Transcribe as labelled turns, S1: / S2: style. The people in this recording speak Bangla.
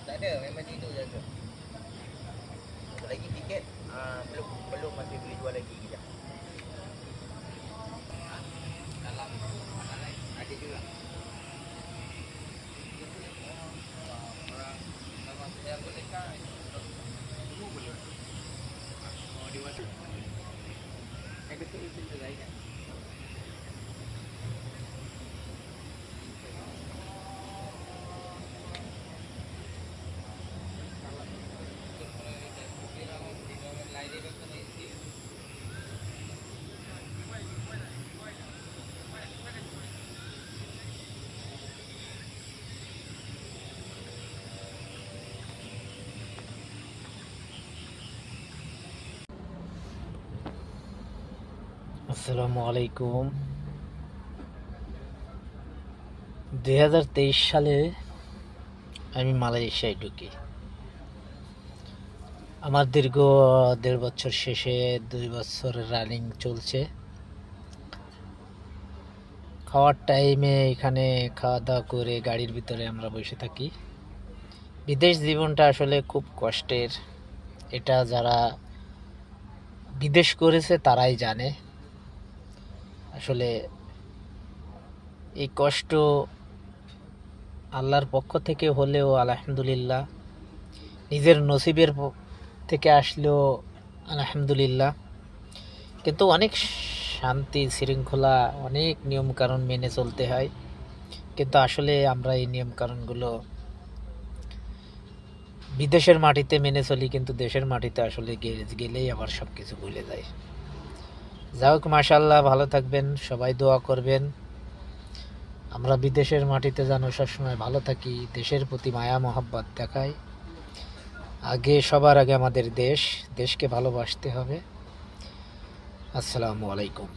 S1: Tak ada, memang itu saja. Lagi tiket belum belum masih boleh jual lagi kita. Dalam mana lain ada juga. Orang memang yang boleh kan semua boleh. Oh dewasa. Yang kecil itu juga kan.
S2: আসসালামু আলাইকুম। 2023 সালে আমি মালয়েশিয়ায় ঢুকি। আমার দীর্ঘ 1.5 বছর শেষে 2 বছর রানিং চলছে। খাওয়ার টাইমে এখানে খাওয়া দাওয়া করে গাড়ির ভিতরে আমরা বসে থাকি। বিদেশ জীবনটা আসলে খুব কষ্টের। এটা যারা বিদেশ করেছে তারাই জানে। আসলে এই কষ্ট আল্লাহর পক্ষ থেকে হলেও আলহামদুলিল্লাহ, নিজের নসিবের থেকে আসলেও আলহামদুলিল্লাহ। কিন্তু অনেক শান্তি শৃঙ্খলা, অনেক নিয়মকানুন মেনে চলতে হয়। কিন্তু আসলে আমরা এই নিয়মকানুনগুলো বিদেশের মাটিতে মেনে চলি, কিন্তু দেশের মাটিতে আসলে গেলেই আবার সব কিছু ভুলে যায়। যাই হোক, মাশাআল্লাহ, ভালো থাকবেন, সবাই দোয়া করবেন। আমরা বিদেশের মাটিতে যেন সবসময় ভালো থাকি, দেশের প্রতি মায়া মহব্বত দেখাই। সবার আগে আমাদের দেশকে ভালোবাসতে হবে। আসসালামু আলাইকুম।